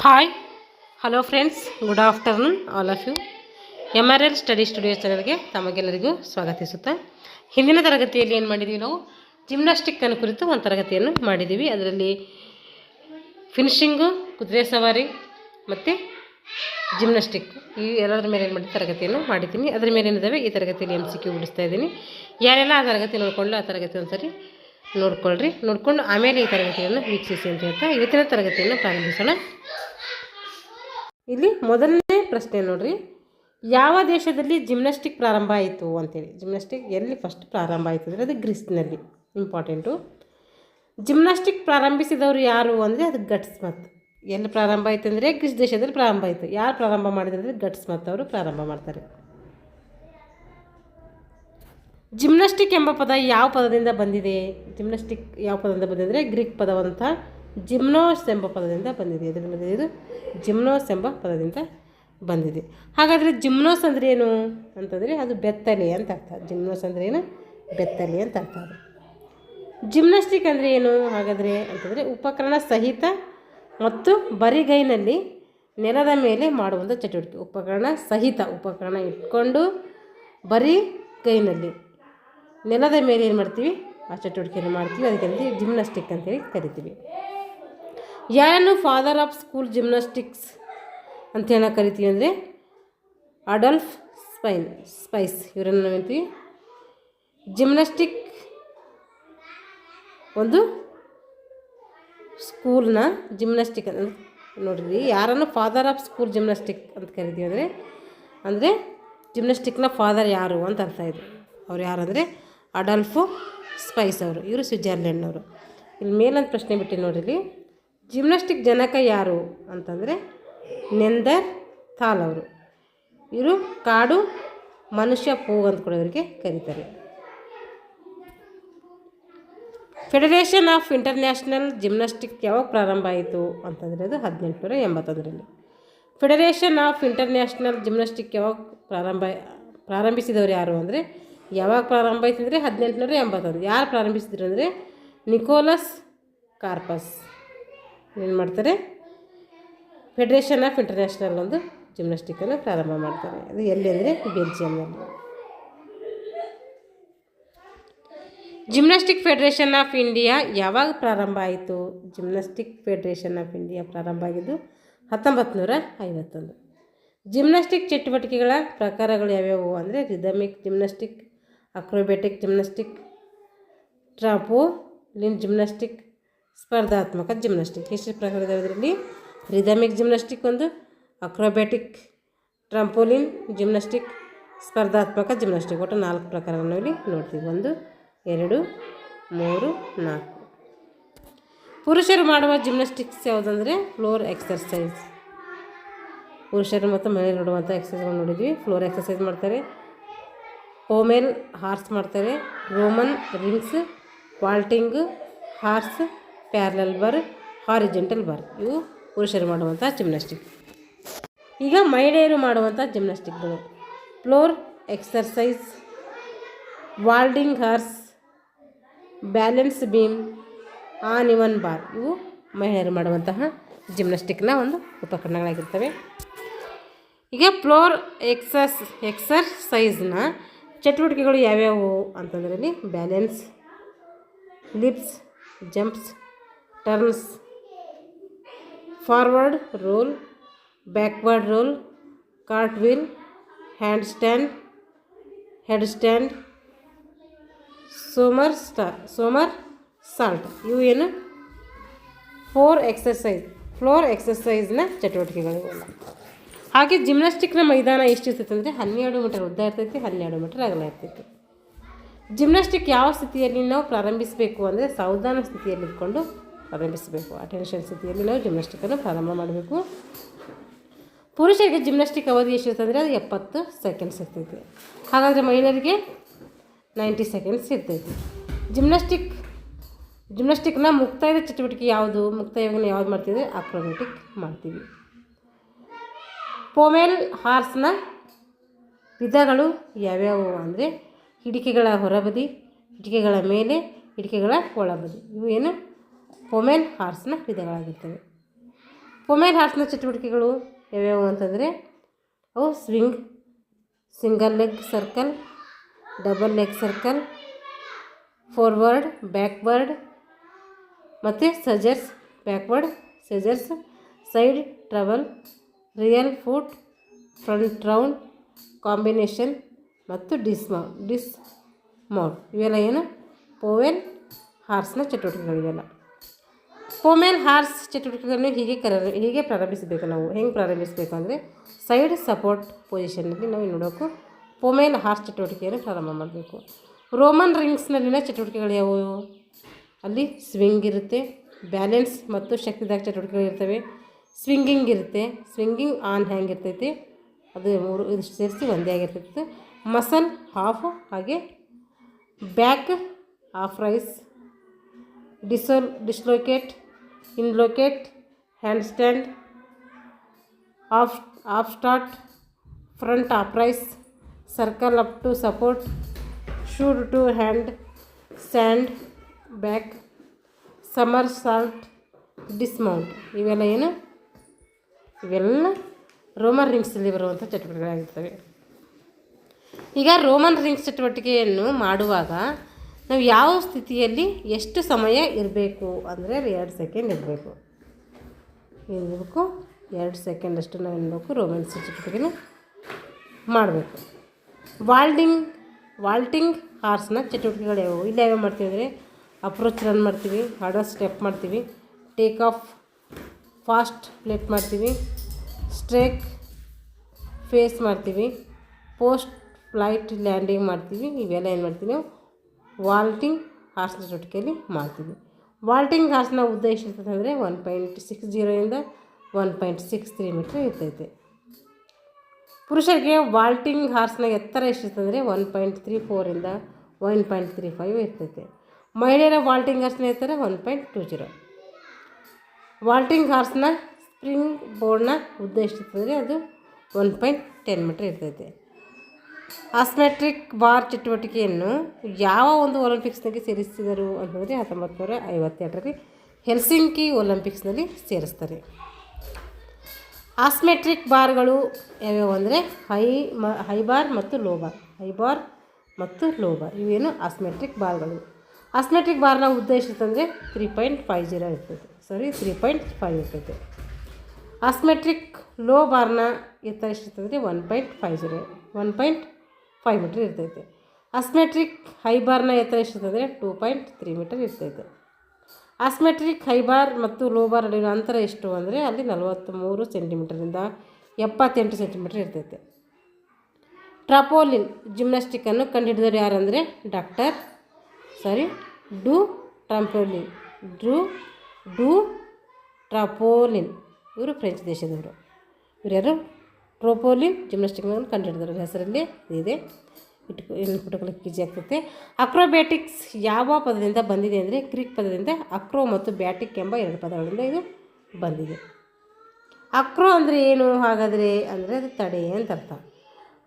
Hi hello friends, good afternoon all of you. MRL study studio ಚಾನಲ್ಗೆ ತಮಗೆಲ್ಲರಿಗೂ ಸ್ವಾಗತಿಸುತ್ತಾ, ಹಿಂದಿನ ತರಗತಿಯಲ್ಲಿ ಏನು ಮಾಡಿದ್ದೀವಿ, ನಾವು ಜಿಮ್ನಾಸ್ಟಿಕ್ಕನ್ನು ಕುರಿತು ಒಂದು ತರಗತಿಯನ್ನು ಮಾಡಿದ್ದೀವಿ. ಅದರಲ್ಲಿ ಫಿನಿಶಿಂಗು, ಕುದುರೆ ಸವಾರಿ ಮತ್ತು ಜಿಮ್ನಾಸ್ಟಿಕ್ ಈ ಎಲ್ಲದರ ಮೇಲೆ ಏನು ಮಾಡಿ ತರಗತಿಯನ್ನು ಮಾಡಿದ್ದೀನಿ. ಅದರ ಮೇಲೆ ಏನಿದ್ದಾವೆ ಈ ತರಗತಿಯಲ್ಲಿ MCQ ಬಿಡಿಸ್ತಾ ಇದ್ದೀನಿ. ಯಾರೆಲ್ಲ ಆ ತರಗತಿ ನೋಡಿಕೊಂಡು ಆ ತರಗತಿ ಒಂದ್ಸರಿ ನೋಡಿಕೊಂಡು ಆಮೇಲೆ ಈ ತರಗತಿಯನ್ನು ವೀಕ್ಷಿಸಿ ಅಂತ ಹೇಳ್ತಾ ಇವತ್ತಿನ ತರಗತಿಯನ್ನು ಪ್ರಾರಂಭಿಸೋಣ. ಇಲ್ಲಿ ಮೊದಲನೇ ಪ್ರಶ್ನೆ ನೋಡ್ರಿ, ಯಾವ ದೇಶದಲ್ಲಿ ಜಿಮ್ನಾಸ್ಟಿಕ್ ಪ್ರಾರಂಭ ಆಯಿತು ಅಂತೇಳಿ. ಜಿಮ್ನಾಸ್ಟಿಕ್ ಎಲ್ಲಿ ಫಸ್ಟ್ ಪ್ರಾರಂಭ ಆಯಿತು ಅಂದರೆ ಅದು ಗ್ರೀಸ್ನಲ್ಲಿ. ಇಂಪಾರ್ಟೆಂಟು. ಜಿಮ್ನಾಸ್ಟಿಕ್ ಪ್ರಾರಂಭಿಸಿದವರು ಯಾರು ಅಂದರೆ ಅದು ಗಟ್ಸ್ಮತ್. ಎಲ್ಲಿ ಪ್ರಾರಂಭ ಆಯಿತು ಅಂದರೆ ಗ್ರೀಸ್ ದೇಶದಲ್ಲಿ ಪ್ರಾರಂಭ ಆಯಿತು. ಯಾರು ಪ್ರಾರಂಭ ಮಾಡಿದ್ರು ಅಂದರೆ ಗಟ್ಸ್ಮತ್ ಅವರು ಪ್ರಾರಂಭ ಮಾಡ್ತಾರೆ. ಜಿಮ್ನಾಸ್ಟಿಕ್ ಎಂಬ ಪದ ಯಾವ ಪದದಿಂದ ಬಂದಿದೆ? ಜಿಮ್ನಾಸ್ಟಿಕ್ ಯಾವ ಪದದಿಂದ ಬಂದಿದೆ ಅಂದರೆ ಗ್ರೀಕ್ ಪದವಂತ ಜಿಮ್ನೋಸ್ ಎಂಬ ಪದದಿಂದ ಬಂದಿದೆ. ಇದರಿಂದ ಬಂದಿದೆ, ಇದು ಜಿಮ್ನೋಸ್ ಎಂಬ ಪದದಿಂದ ಬಂದಿದೆ. ಹಾಗಾದರೆ ಜಿಮ್ನೋಸ್ ಅಂದರೆ ಏನು ಅಂತಂದರೆ ಅದು ಬೆತ್ತಲೆ ಅಂತ ಅರ್ಥ. ಜಿಮ್ನೋಸ್ ಅಂದರೆ ಏನು? ಬೆತ್ತಲೆ ಅಂತ ಅರ್ಥ. ಅದು ಜಿಮ್ನಾಸ್ಟಿಕ್ ಅಂದರೆ ಏನು ಹಾಗಾದರೆ ಅಂತಂದರೆ ಉಪಕರಣ ಸಹಿತ ಮತ್ತು ಬರಿಗೈನಲ್ಲಿ ನೆಲದ ಮೇಲೆ ಮಾಡುವಂಥ ಚಟುವಟಿಕೆ. ಉಪಕರಣ ಸಹಿತ, ಉಪಕರಣ ಇಟ್ಕೊಂಡು ಬರಿಗೈನಲ್ಲಿ ನೆಲದ ಮೇಲೆ ಏನು ಮಾಡ್ತೀವಿ, ಆ ಚಟುವಟಿಕೆಯನ್ನು ಮಾಡ್ತೀವಿ. ಅದಕ್ಕೆ ಜಿಮ್ನಾಸ್ಟಿಕ್ ಅಂತೇಳಿ ಕರಿತೀವಿ. ಯಾರನ್ನು ಫಾದರ್ ಆಫ್ ಸ್ಕೂಲ್ ಜಿಮ್ನಾಸ್ಟಿಕ್ಸ್ ಅಂತೇಳಿ ಕರಿತೀವಿ ಅಂದರೆ ಅಡಾಲ್ಫ್ ಸ್ಪೈಸ್ ಇವರನ್ನು ನಾವು ಹೇಳ್ತೀವಿ. ಜಿಮ್ನಾಸ್ಟಿಕ್ ಒಂದು ಸ್ಕೂಲ್ನ ಜಿಮ್ನಾಸ್ಟಿಕ್ ನೋಡ್ರಿ, ಯಾರನ್ನು ಫಾದರ್ ಆಫ್ ಸ್ಕೂಲ್ ಜಿಮ್ನಾಸ್ಟಿಕ್ ಅಂತ ಕರಿತೀವಿ ಅಂದರೆ ಜಿಮ್ನಾಸ್ಟಿಕ್ನ ಫಾದರ್ ಯಾರು ಅಂತ ಅರ್ಥ ಇದೆ. ಅವ್ರು ಯಾರಂದರೆ ಅಡಾಲ್ಫ್ ಸ್ಪೈಸ್ ಅವರು. ಇವರು ಸ್ವಿಟ್ಜರ್ಲೆಂಡ್ನವರು. ಇಲ್ಲಿ ಮೇಲೊಂದು ಪ್ರಶ್ನೆ ಬಿಟ್ಟು ನೋಡ್ರಿ, ಜಿಮ್ನಾಸ್ಟಿಕ್ ಜನಕ ಯಾರು ಅಂತಂದರೆ ನೆಂದರ್ ಥಾಲ್ ಅವರು. ಇವರು ಕಾಡು ಮನುಷ್ಯ ಪೋಗ್ ಅಂತ ಕೂಡ ಇವರಿಗೆ ಕರೀತಾರೆ. ಫೆಡರೇಷನ್ ಆಫ್ ಇಂಟರ್ನ್ಯಾಷನಲ್ ಜಿಮ್ನಾಸ್ಟಿಕ್ ಯಾವಾಗ ಪ್ರಾರಂಭ ಆಯಿತು ಅಂತಂದರೆ ಅದು 1881ರಲ್ಲಿ. ಫೆಡರೇಷನ್ ಆಫ್ ಇಂಟರ್ನ್ಯಾಷನಲ್ ಜಿಮ್ನಾಸ್ಟಿಕ್ ಯಾವಾಗ ಪ್ರಾರಂಭಿಸಿದವರು ಯಾರು ಅಂದರೆ ಯಾವಾಗ ಪ್ರಾರಂಭ ಆಯಿತು ಅಂದರೆ 1881. ಯಾರು ಪ್ರಾರಂಭಿಸಿದ್ರು ಅಂದರೆ ನಿಕೋಲಸ್ ಕಾರ್ಪಸ್ ಏನು ಮಾಡ್ತಾರೆ, ಫೆಡರೇಷನ್ ಆಫ್ ಇಂಟರ್ನ್ಯಾಷನಲ್ ಒಂದು ಜಿಮ್ನಾಸ್ಟಿಕ್ಕನ್ನು ಪ್ರಾರಂಭ ಮಾಡ್ತಾರೆ. ಅದು ಎಲ್ಲಿ ಅಂದರೆ ಬೆಲ್ಜಿಯಂನಲ್ಲಿ. ಜಿಮ್ನಾಸ್ಟಿಕ್ ಫೆಡರೇಷನ್ ಆಫ್ ಇಂಡಿಯಾ ಯಾವಾಗ ಪ್ರಾರಂಭ ಆಯಿತು? ಜಿಮ್ನಾಸ್ಟಿಕ್ ಫೆಡರೇಷನ್ ಆಫ್ ಇಂಡಿಯಾ ಪ್ರಾರಂಭ ಆಗಿದ್ದು 1951. ಜಿಮ್ನಾಸ್ಟಿಕ್ ಚಟುವಟಿಕೆಗಳ ಪ್ರಕಾರಗಳು ಯಾವ್ಯಾವು ಅಂದರೆ rhythmic gymnastic, acrobatic gymnastic, trampoline gymnastic, ಸ್ಪರ್ಧಾತ್ಮಕ ಜಿಮ್ನಾಸ್ಟಿಕ್. ಎಷ್ಟು ಪ್ರಕಾರ ಇದಾವೆ ಇದರಲ್ಲಿ? ರಿದಮಿಕ್ ಜಿಮ್ನಾಸ್ಟಿಕ್ ಒಂದು, ಅಕ್ರೋಬ್ಯಾಟಿಕ್, ಟ್ರಾಂಪೋಲಿನ್ ಜಿಮ್ನಾಸ್ಟಿಕ್, ಸ್ಪರ್ಧಾತ್ಮಕ ಜಿಮ್ನಾಸ್ಟಿಕ್. ಒಟ್ಟು 4 ಪ್ರಕಾರಗಳನ್ನು ಇಲ್ಲಿ ನೋಡ್ತೀವಿ. 1 2 3 4. ಪುರುಷರು ಮಾಡುವ ಜಿಮ್ನಾಸ್ಟಿಕ್ಸ್ ಯಾವುದಂದರೆ ಫ್ಲೋರ್ ಎಕ್ಸರ್ಸೈಸ್. ಪುರುಷರು ಮತ್ತು ಮಹಿಳೆಯರು ನೋಡುವಂಥ ಎಕ್ಸರ್ಸೈಸ್ಗಳು ನೋಡಿದ್ವಿ. ಫ್ಲೋರ್ ಎಕ್ಸರ್ಸೈಸ್ ಮಾಡ್ತಾರೆ, ಪೋಮೆಲ್ ಹಾರ್ಸ್ ಮಾಡ್ತಾರೆ, Roman rings, vaulting horse, parallel bar, horizontal bar. ಇವು ಪುರುಷರು ಮಾಡುವಂಥ ಜಿಮ್ನಾಸ್ಟಿಕ್. ಈಗ ಮಹಿಳೆಯರು ಮಾಡುವಂಥ ಜಿಮ್ನಾಸ್ಟಿಕ್ಗಳು floor exercise, vaulting horse, balance beam, uneven bar. ಇವು ಮಹಿಳೆಯರು ಮಾಡುವಂತಹ ಜಿಮ್ನಾಸ್ಟಿಕ್ನ ಒಂದು ಉಪಕರಣಗಳಾಗಿರ್ತವೆ. ಈಗ ಫ್ಲೋರ್ ಎಕ್ಸರ್ಸೈಸ್ನ ಚಟುವಟಿಕೆಗಳು ಯಾವ್ಯಾವು ಅಂತಂದ್ರಲ್ಲಿ balance, leaps, jumps, turns, forward roll, backward roll, cartwheel, handstand, headstand, somersault. ಇವು ಏನು ಫ್ಲೋರ್ ಎಕ್ಸರ್ಸೈಸ್ನ ಚಟುವಟಿಕೆಗಳು. ಹಾಗೆ ಜಿಮ್ನಾಸ್ಟಿಕ್ನ ಮೈದಾನ ಎಷ್ಟು ಇರ್ತೈತೆ ಅಂದರೆ 12 ಮೀಟರ್ ಉದ್ದ ಇರ್ತೈತಿ, 12 ಮೀಟರ್ ಅಗಲ ಇರ್ತೈತಿ. ಜಿಮ್ನಾಸ್ಟಿಕ್ ಯಾವ ಸ್ಥಿತಿಯಲ್ಲಿ ನಾವು ಪ್ರಾರಂಭಿಸಬೇಕು ಅಂದರೆ ಸಾವಧಾನ ಸ್ಥಿತಿಯಲ್ಲಿ ಇಟ್ಕೊಂಡು ಪ್ರಾರಂಭಿಸಬೇಕು. ಅಟೆನ್ಷನ್ ಸ್ಥಿತಿಯಲ್ಲಿ ನಾವು ಜಿಮ್ನಾಸ್ಟಿಕ್ಕನ್ನು ಪ್ರಾರಂಭ ಮಾಡಬೇಕು. ಪುರುಷರಿಗೆ ಜಿಮ್ನಾಸ್ಟಿಕ್ ಅವಧಿ ಎಷ್ಟಿರ್ತಂದರೆ ಅದು 70 ಸೆಕೆಂಡ್ಸ್ ಇರ್ತೈತಿ. ಹಾಗಾದರೆ ಮಹಿಳೆಯರಿಗೆ 90 ಸೆಕೆಂಡ್ಸ್ ಇರ್ತೈತಿ. ಜಿಮ್ನಾಸ್ಟಿಕ್ನ ಮುಕ್ತಾಯದ ಚಟುವಟಿಕೆ ಯಾವುದು? ಮುಕ್ತಾಯವನ್ನು ಯಾವ್ದು ಮಾಡ್ತೀವಿ? ಅಕ್ರೋಬ್ಯಾಟಿಕ್ ಮಾಡ್ತೀವಿ. ಪೋಮೆಲ್ ಹಾರ್ಸ್ನ ವಿಧಗಳು ಯಾವ್ಯಾವು ಅಂದರೆ ಹಿಡಿಕೆಗಳ ಹೊರಬದಿ, ಹಿಡಿಕೆಗಳ ಮೇಲೆ, ಹಿಡಿಕೆಗಳ ಒಳಬದಿ. ಇವು ಏನು ಪೋಮೆಲ್ ಹಾರ್ಸ್ನ ವಿಧಗಳಾಗಿರ್ತವೆ. ಪೊಮೇಲ್ ಹಾರ್ಸ್ನ ಚಟುವಟಿಕೆಗಳು ಯಾವ್ಯಾವು ಅಂತಂದರೆ ಅವು swing, single leg circle, double leg circle, forward, backward ಮತ್ತು scissors, backward scissors, side trouble, real foot, front round, combination ಮತ್ತು ಡಿಸ್ಮೌಂಟ್ ಇವೆಲ್ಲ ಏನು ಪೊಮೇಲ್ ಹಾರ್ಸ್ನ ಚಟುವಟಿಕೆಗಳಿವೆಲ್ಲ. ಪೊಮೇಲ್ ಹಾರ್ಸ್ ಚಟುವಟಿಕೆಗಳನ್ನು ಹೀಗೆ ಪ್ರಾರಂಭಿಸಬೇಕು. ನಾವು ಹೆಂಗೆ ಪ್ರಾರಂಭಿಸಬೇಕು ಅಂದರೆ ಸೈಡ್ ಸಪೋರ್ಟ್ ಪೊಸಿಷನ್ನಲ್ಲಿ ನಾವು ನೋಡೋಕ್ಕೂ ಪೊಮೇಲ್ ಹಾರ್ಸ್ ಚಟುವಟಿಕೆಯನ್ನು ಪ್ರಾರಂಭ ಮಾಡಬೇಕು. ರೋಮನ್ ರಿಂಗ್ಸ್ನಲ್ಲಿನ ಚಟುವಟಿಕೆಗಳು ಯಾವುವು? ಅಲ್ಲಿ ಸ್ವಿಂಗ್ ಇರುತ್ತೆ, ಬ್ಯಾಲೆನ್ಸ್ ಮತ್ತು ಶಕ್ತಿದಾಯಕ ಚಟುವಟಿಕೆಗಳು ಇರ್ತವೆ, ಸ್ವಿಂಗಿಂಗ್ ಇರುತ್ತೆ, ಸ್ವಿಂಗಿಂಗ್ ಆನ್ ಹ್ಯಾಂಗ್ ಇರ್ತೈತಿ, ಅದು ಇದು ಸೇರಿಸಿ ಒಂದೇ ಆಗಿರ್ತೈತೆ. ಮಸಲ್ ಹಾಫ್, ಹಾಗೆ back half rise, dislocate, inlocate, handstand, off start, front up rise, circle up to support, shoot to handstand back, somersault, dismount ಇವೆಲ್ಲ ಏನು? ಇವೆಲ್ಲ ರೋಮನ್ ರಿಂಗ್ಸಲ್ಲಿ ಬರುವಂಥ ಚಟುವಟಿಕೆಗಳಾಗಿರ್ತವೆ. ಈಗ ರೋಮನ್ ರಿಂಗ್ಸ್ ಚಟುವಟಿಕೆಯನ್ನು ಮಾಡುವಾಗ ನಾವು ಯಾವ ಸ್ಥಿತಿಯಲ್ಲಿ ಎಷ್ಟು ಸಮಯ ಇರಬೇಕು ಅಂದರೆ 2 ಸೆಕೆಂಡ್ ಇರಬೇಕು. ಇರಬೇಕು 2 ಸೆಕೆಂಡಷ್ಟು ನಾವು ಇರಬೇಕು ರೋಮನ್ ಚಟುವಟಿಕೆನ ಮಾಡಬೇಕು. ವಾಲ್ಟಿಂಗ್ ಹಾರ್ಸ್ನ ಚಟುವಟಿಕೆಗಳು ಯಾವುವು? ಇಲ್ಲಿ ಯಾವ್ಯಾವ ಮಾಡ್ತೀವಿ ಅಂದರೆ ಅಪ್ರೋಚ್ ರನ್ ಮಾಡ್ತೀವಿ, ಹಾರ್ಡರ್ ಸ್ಟೆಪ್ ಮಾಡ್ತೀವಿ, ಟೇಕ್ ಆಫ್ ಫಾಸ್ಟ್ ಪ್ಲೇಟ್ ಮಾಡ್ತೀವಿ, ಸ್ಟ್ರೇಕ್ ಫೇಸ್ ಮಾಡ್ತೀವಿ, ಪೋಸ್ಟ್ ಫ್ಲೈಟ್ ಲ್ಯಾಂಡಿಂಗ್ ಮಾಡ್ತೀವಿ. ಇವೆಲ್ಲ ಏನು ಮಾಡ್ತೀವಿ ನಾವು ವಾಲ್ಟಿಂಗ್ ಹಾರ್ಸ್ನ ಚಟುವಟಿಕೆಯಲ್ಲಿ ಮಾಡ್ತೀವಿ. ವಾಲ್ಟಿಂಗ್ ಹಾರ್ಸ್ನ ಉದ್ದ ಎಷ್ಟಿರ್ತದೆ ಅಂದರೆ 1.60 1.63 ಮೀಟ್ರ್ ಇರ್ತೈತೆ. ಪುರುಷರಿಗೆ ವಾಲ್ಟಿಂಗ್ ಹಾರ್ಸ್ನ ಎತ್ತರ ಎಷ್ಟಿರ್ತದೆ 1.34 1.35 ಇರ್ತೈತೆ. ಮಹಿಳೆಯರ ವಾಲ್ಟಿಂಗ್ ಹಾರ್ಸ್ನ ಎತ್ತರ 1.20. ವಾಲ್ಟಿಂಗ್ ಹಾರ್ಸ್ನ ಸ್ಪ್ರಿಂಗ್ ಬೋರ್ಡ್ನ ಉದ್ದ ಎಷ್ಟಿರ್ತದೆ ಅದು 1.10 ಮೀಟ್ರ್ ಇರ್ತೈತೆ. ಆಸ್ಮೆಟ್ರಿಕ್ ಬಾರ್ ಚಟುವಟಿಕೆಯನ್ನು ಯಾವ ಒಂದು ಒಲಿಂಪಿಕ್ಸ್ನಲ್ಲಿ ಸೇರಿಸಿದರು ಅಂತಂದರೆ 1952ರಲ್ಲಿ ಹೆಲ್ಸಿಂಕಿ ಒಲಿಂಪಿಕ್ಸ್ನಲ್ಲಿ ಸೇರಿಸ್ತಾರೆ. ಆಸ್ಮೆಟ್ರಿಕ್ ಬಾರ್ಗಳು ಯಾವ್ಯಾವು ಅಂದರೆ ಹೈ ಬಾರ್ ಮತ್ತು ಲೋ ಬಾರ್, ಇವೇನು ಆಸ್ಮೆಟ್ರಿಕ್ ಬಾರ್ಗಳು. ಆಸ್ಮೆಟ್ರಿಕ್ ಬಾರ್ನ ಉದ್ದ ಎಷ್ಟಿರ್ತಂದರೆ 3.50 ಇರ್ತೈತೆ, 3.5 ಇರ್ತೈತೆ. ಆಸ್ಮೆಟ್ರಿಕ್ ಲೋ ಬಾರ್ನ ಎತ್ತರ ಎಷ್ಟಿರ್ತಂದರೆ 1.5 ಮೀಟ್ರ್ ಇರ್ತೈತೆ. ಆಸ್ಮೆಟ್ರಿಕ್ ಹೈ ಬಾರ್ನ ಎತ್ತರ ಎಷ್ಟಿರ್ತಂದರೆ 2.3 ಮೀಟರ್ ಇರ್ತೈತೆ. ಆಸ್ಮೆಟ್ರಿಕ್ ಹೈ ಬಾರ್ ಮತ್ತು ಲೋ ಬಾರ್ ನಡುವಿನ ಅಂತರ ಎಷ್ಟು ಅಂದರೆ ಅಲ್ಲಿ 43 ಸೆಂಟಿಮೀಟರಿಂದ 78 ಸೆಂಟಿಮೀಟರ್ ಇರ್ತೈತೆ. ಟ್ರಾಪೋಲಿನ್ ಜಿಮ್ನಾಸ್ಟಿಕ್ಕನ್ನು ಕಂಡುಹಿಡಿದವರು ಯಾರಂದರೆ ಡು ಟ್ರಾಪೋಲಿನ್ ಇವರು ಫ್ರೆಂಚ್ ದೇಶದವರು. ಇವ್ರು ಟ್ರೋಪೋಲಿನ್ ಜಿಮ್ನಾಸ್ಟಿಕ್ನ ಕಂಡುಹಿಡಿದವರು ಹೆಸರಲ್ಲಿ ಇದೆ. ಇಟ್ಕೊಳ್ಳೋಕೆ ಈಜಿ ಆಗ್ತೈತೆ. ಅಕ್ರೋಬ್ಯಾಟಿಕ್ಸ್ ಯಾವ ಪದದಿಂದ ಬಂದಿದೆ ಅಂದರೆ ಗ್ರೀಕ್ ಪದದಿಂದ ಅಕ್ರೋ ಮತ್ತು ಬ್ಯಾಟಿಕ್ ಎಂಬ 2 ಪದಗಳಿಂದ ಇದು ಬಂದಿದೆ. ಅಕ್ರೋ ಅಂದರೆ ಏನು ಹಾಗಾದರೆ ಅಂದರೆ ಅದು ತಡೆ ಅಂತ ಅರ್ಥ.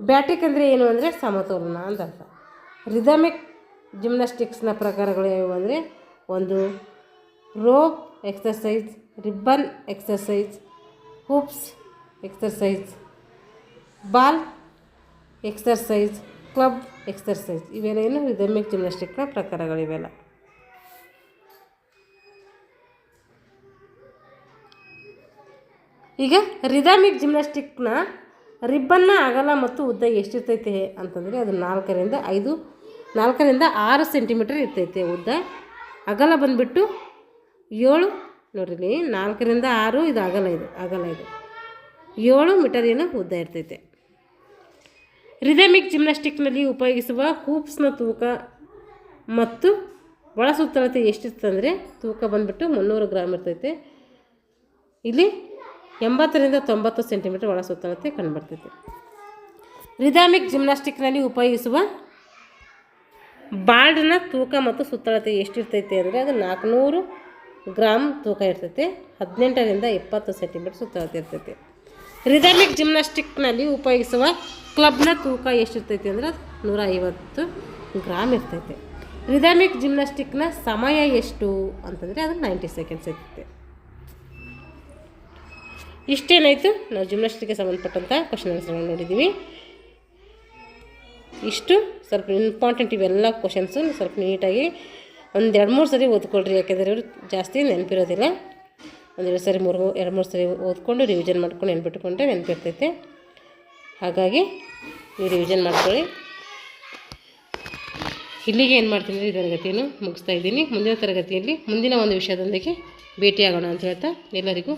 ಬ್ಯಾಟಿಕ್ ಅಂದರೆ ಏನು ಅಂದರೆ ಸಮತೋಲನ ಅಂತ ಅರ್ಥ. ರಿದಮಿಕ್ ಜಿಮ್ನಾಸ್ಟಿಕ್ಸ್ನ ಪ್ರಕಾರಗಳು ಯಾವುವು ಅಂದರೆ ಒಂದು rope exercise, ribbon exercise, hoops exercise, ball exercise, club exercise ಇವೆಲ್ಲ ಏನು ರಿದಮಿಕ್ ಜಿಮ್ನಾಸ್ಟಿಕ್ನ ಪ್ರಕಾರಗಳಿವೆಲ್ಲ. ಈಗ ರಿದಮಿಕ್ ಜಿಮ್ನಾಸ್ಟಿಕ್ನ ರಿಬ್ಬನ್ನ ಅಗಲ ಮತ್ತು ಉದ್ದ ಎಷ್ಟಿರ್ತೈತೆ ಅಂತಂದರೆ ಅದು 4ರಿಂದ 6 ಸೆಂಟಿಮೀಟರ್ ಇರ್ತೈತೆ ಉದ್ದ. ಅಗಲ ಬಂದುಬಿಟ್ಟು 7 ನೋಡ್ರಿ 4ರಿಂದ 6 ಇದು ಅಗಲ ಇದು 7 ಮೀಟರ್ ಏನು ಉದ್ದ ಇರ್ತೈತೆ. ರಿದಮಿಕ್ ಜಿಮ್ನಾಸ್ಟಿಕ್ನಲ್ಲಿ ಉಪಯೋಗಿಸುವ ಹೂಪ್ಸ್ನ ತೂಕ ಮತ್ತು ಒಳ ಸುತ್ತಳತೆ ಎಷ್ಟಿರ್ತಂದರೆ ತೂಕ ಬಂದುಬಿಟ್ಟು 300 ಗ್ರಾಮ್ ಇರ್ತೈತೆ. ಇಲ್ಲಿ 80ರಿಂದ 90 ಸೆಂಟಿಮೀಟರ್ ಒಳ ಸುತ್ತಳತೆ ಕಂಡುಬರ್ತೈತೆ. ರಿದಮಿಕ್ ಜಿಮ್ನಾಸ್ಟಿಕ್ನಲ್ಲಿ ಉಪಯೋಗಿಸುವ ಬಾಲ್ಡ್ನ ತೂಕ ಮತ್ತು ಸುತ್ತಳತೆ ಎಷ್ಟಿರ್ತೈತೆ ಅಂದರೆ ಅದು 400 ಗ್ರಾಮ್ ತೂಕ ಇರ್ತೈತೆ. 18ರಿಂದ 20 ಸೆಂಟಿಮೀಟರ್ ಸುತ್ತಳತೆ ಇರ್ತೈತೆ. ರಿದಮಿಕ್ ಜಿಮ್ನಾಸ್ಟಿಕ್ನಲ್ಲಿ ಉಪಯೋಗಿಸುವ ಕ್ಲಬ್ನ ತೂಕ ಎಷ್ಟಿರ್ತೈತೆ ಅಂದರೆ ಅದು 150 ಗ್ರಾಮ್ ಇರ್ತೈತೆ. ರಿದಮಿಕ್ ಜಿಮ್ನಾಸ್ಟಿಕ್ನ ಸಮಯ ಎಷ್ಟು ಅಂತಂದರೆ ಅದು 90 ಸೆಕೆಂಡ್ಸ್ ಇರ್ತೈತೆ. ಇಷ್ಟೇನಾಯಿತು, ನಾವು ಜಿಮ್ನಾಸ್ಟಿಕ್ಗೆ ಸಂಬಂಧಪಟ್ಟಂಥ ಕ್ವಶನ್ ಆನ್ಸರ್ಗಳನ್ನು ನೋಡಿದ್ದೀವಿ. ಇಷ್ಟು ಸ್ವಲ್ಪ ಇಂಪಾರ್ಟೆಂಟ್ ಇವೆಲ್ಲ ಕ್ವಶನ್ಸು ಸ್ವಲ್ಪ ನೀಟಾಗಿ ಒಂದು 2-3 ಸರಿ ಓದ್ಕೊಳ್ರಿ, ಯಾಕೆಂದರೆ ಇವರು ಜಾಸ್ತಿ ನೆನಪಿರೋದಿಲ್ಲ. ಒಂದು 2-3 ಸರಿ ಓದ್ಕೊಂಡು ರಿವಿಷನ್ ಮಾಡ್ಕೊಂಡು ನೆನ್ಪಿಟ್ಕೊಂಡ್ರೆ ನೆನಪಿರ್ತೈತೆ. ಹಾಗಾಗಿ ನೀವು ರಿವಿಷನ್ ಮಾಡ್ಕೊಳ್ಳಿ. ಇಲ್ಲಿಗೆ ಏನು ಮಾಡ್ತೀನಿ, ಈ ತರಗತಿಯನ್ನು ಮುಗಿಸ್ತಾ ಇದ್ದೀನಿ. ಮುಂದಿನ ತರಗತಿಯಲ್ಲಿ ಮುಂದಿನ ಒಂದು ವಿಷಯದೊಂದಿಗೆ ಭೇಟಿಯಾಗೋಣ ಅಂತ ಹೇಳ್ತಾ ಎಲ್ಲರಿಗೂ